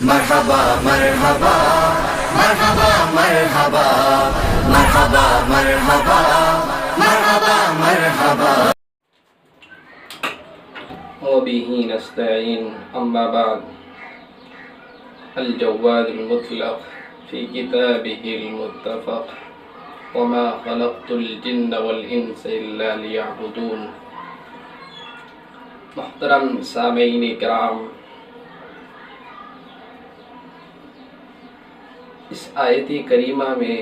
مرحبا مرحبا مرحبا مرحبا مرحبا مرحبا مرحبا مرحبا وبه نستعين أما بعد الجواد المطلق في كتابه المتفق وما خلقت الجن والإنس إلا ليعبدون. محترم سامعین کرام، اس آیت کریمہ میں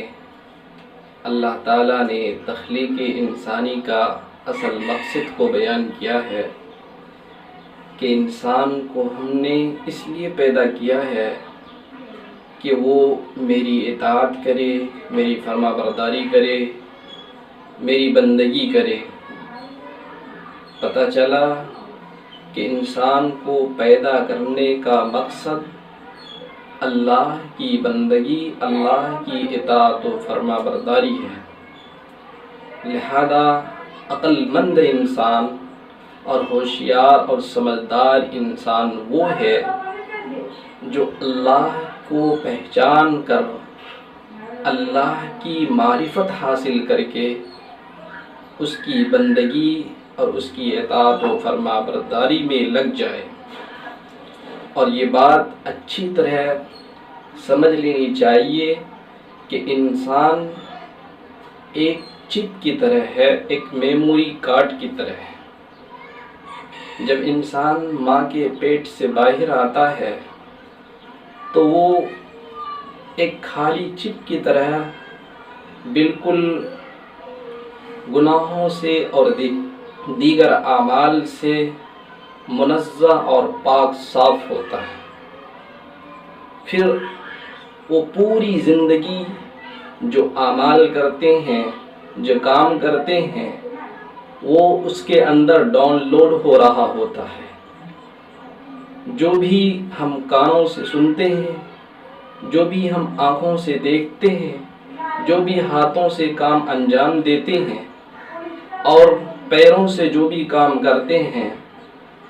اللہ تعالیٰ نے تخلیق انسانی کا اصل مقصد کو بیان کیا ہے کہ انسان کو ہم نے اس لیے پیدا کیا ہے کہ وہ میری اطاعت کرے، میری فرما برداری کرے، میری بندگی کرے۔ پتہ چلا کہ انسان کو پیدا کرنے کا مقصد اللہ کی بندگی، اللہ کی اطاعت و فرما برداری ہے۔ لہذا عقل مند انسان اور ہوشیار اور سمجھدار انسان وہ ہے جو اللہ کو پہچان کر، اللہ کی معرفت حاصل کر کے اس کی بندگی اور اس کی اطاعت و فرما برداری میں لگ جائے۔ اور یہ بات اچھی طرح سمجھ لینی چاہیے کہ انسان ایک چپ کی طرح ہے، ایک میموری کارڈ کی طرح ہے۔ جب انسان ماں کے پیٹ سے باہر آتا ہے تو وہ ایک خالی چپ کی طرح بالکل گناہوں سے اور دیگر اعمال سے منزہ اور پاک صاف ہوتا ہے۔ پھر وہ پوری زندگی جو اعمال کرتے ہیں، جو کام کرتے ہیں، وہ اس کے اندر ڈاؤن لوڈ ہو رہا ہوتا ہے۔ جو بھی ہم کانوں سے سنتے ہیں، جو بھی ہم آنکھوں سے دیکھتے ہیں، جو بھی ہاتھوں سے کام انجام دیتے ہیں اور پیروں سے جو بھی کام کرتے ہیں،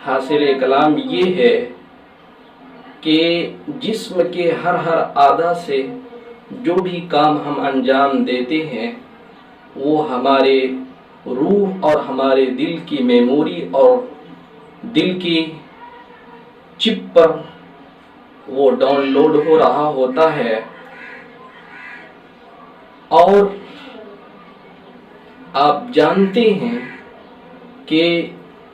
حاصل کلام یہ ہے کہ جسم کے ہر اعضاء سے جو بھی کام ہم انجام دیتے ہیں وہ ہمارے روح اور ہمارے دل کی میموری اور دل کی چپ پر وہ ڈاؤن لوڈ ہو رہا ہوتا ہے۔ اور آپ جانتے ہیں کہ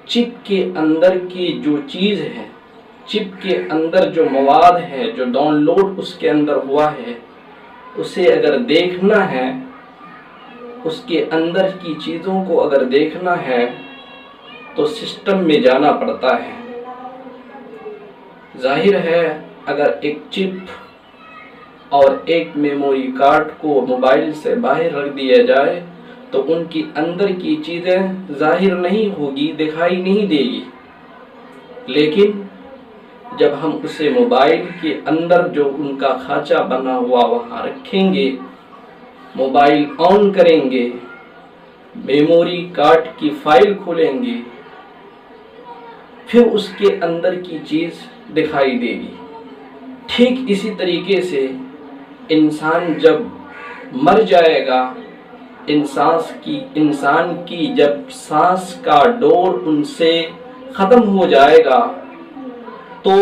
چپ کے اندر کی جو چیز ہے، چپ کے اندر جو مواد ہے، جو ڈاؤن لوڈ اس کے اندر ہوا ہے، اسے اگر دیکھنا ہے، اس کے اندر کی چیزوں کو اگر دیکھنا ہے تو سسٹم میں جانا پڑتا ہے۔ ظاہر ہے اگر ایک چپ اور ایک میموری کارڈ کو موبائل سے باہر رکھ دیا جائے تو ان کی اندر کی چیزیں ظاہر نہیں ہوگی، دکھائی نہیں دے گی۔ لیکن جب ہم اسے موبائل کے اندر جو ان کا کھانچہ بنا ہوا وہاں رکھیں گے، موبائل آن کریں گے، میموری کارڈ کی فائل کھولیں گے، پھر اس کے اندر کی چیز دکھائی دے گی۔ ٹھیک اسی طریقے سے انسان جب مر جائے گا، انسان کی جب سانس کا ڈور ان سے ختم ہو جائے گا تو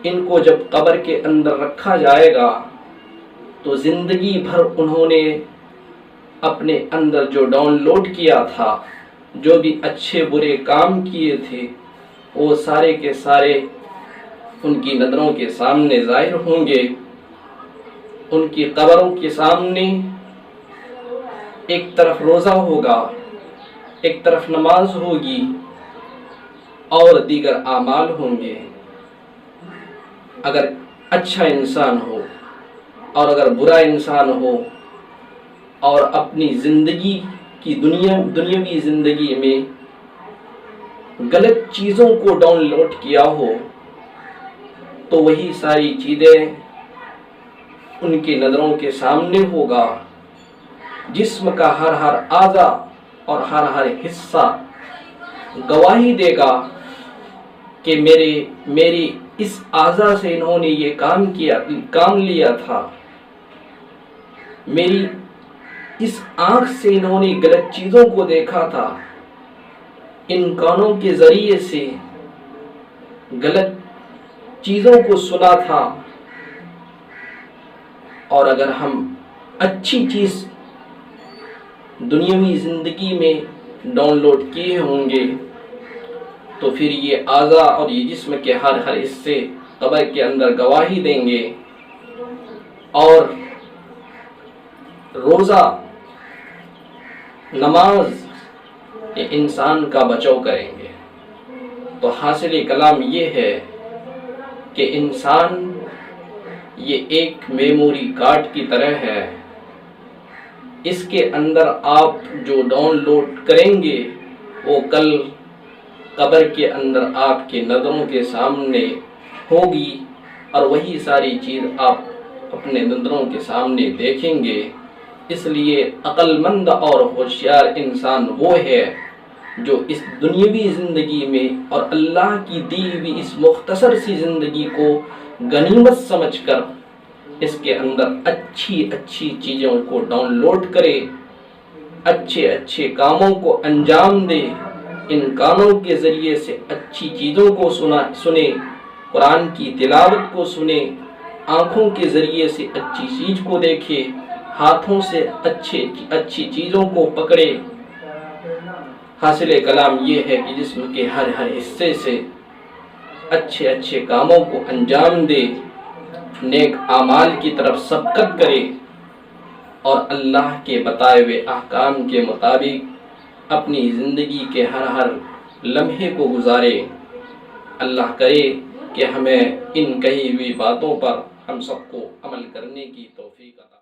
ان کو جب قبر کے اندر رکھا جائے گا تو زندگی بھر انہوں نے اپنے اندر جو ڈاؤن لوڈ کیا تھا، جو بھی اچھے برے کام کیے تھے، وہ سارے کے سارے ان کی نظروں کے سامنے ظاہر ہوں گے۔ ان کی قبروں کے سامنے ایک طرف روزہ ہوگا، ایک طرف نماز ہوگی اور دیگر اعمال ہوں گے۔ اگر اچھا انسان ہو اور اگر برا انسان ہو اور اپنی زندگی کی دنیاوی زندگی میں غلط چیزوں کو ڈاؤن لوڈ کیا ہو تو وہی ساری چیزیں ان کی نظروں کے سامنے ہوگا۔ جسم کا ہر اعضا اور ہر حصہ گواہی دے گا کہ میری اس اعضا سے انہوں نے یہ کام لیا تھا، میری اس آنکھ سے انہوں نے غلط چیزوں کو دیکھا تھا، ان کانوں کے ذریعے سے غلط چیزوں کو سنا تھا۔ اور اگر ہم اچھی چیز دنیاوی زندگی میں ڈاؤن لوڈ کیے ہوں گے تو پھر یہ اعضا اور یہ جسم کے ہر حصے قبر کے اندر گواہی دیں گے اور روزہ، نماز یہ انسان کا بچاؤ کریں گے۔ تو حاصل کلام یہ ہے کہ انسان یہ ایک میموری کارڈ کی طرح ہے، اس کے اندر آپ جو ڈاؤن لوڈ کریں گے وہ کل قبر کے اندر آپ کی نظروں کے سامنے ہوگی اور وہی ساری چیز آپ اپنے نظروں کے سامنے دیکھیں گے۔ اس لیے عقل مند اور ہوشیار انسان وہ ہے جو اس دنیاوی زندگی میں اور اللہ کی دی ہوئی اس مختصر سی زندگی کو غنیمت سمجھ کر اس کے اندر اچھی چیزوں کو ڈاؤن لوڈ کرے، اچھے کاموں کو انجام دے، ان کانوں کے ذریعے سے اچھی چیزوں کو سنے، قرآن کی تلاوت کو سنے، آنکھوں کے ذریعے سے اچھی چیز کو دیکھے، ہاتھوں سے اچھی چیزوں کو پکڑے۔ حاصل کلام یہ ہے کہ جسم کے ہر حصے سے اچھے کاموں کو انجام دے، نیک اعمال کی طرف سبقت کرے اور اللہ کے بتائے ہوئے احکام کے مطابق اپنی زندگی کے ہر لمحے کو گزارے۔ اللہ کرے کہ ہمیں ان کہی ہوئی باتوں پر ہم سب کو عمل کرنے کی توفیق عطا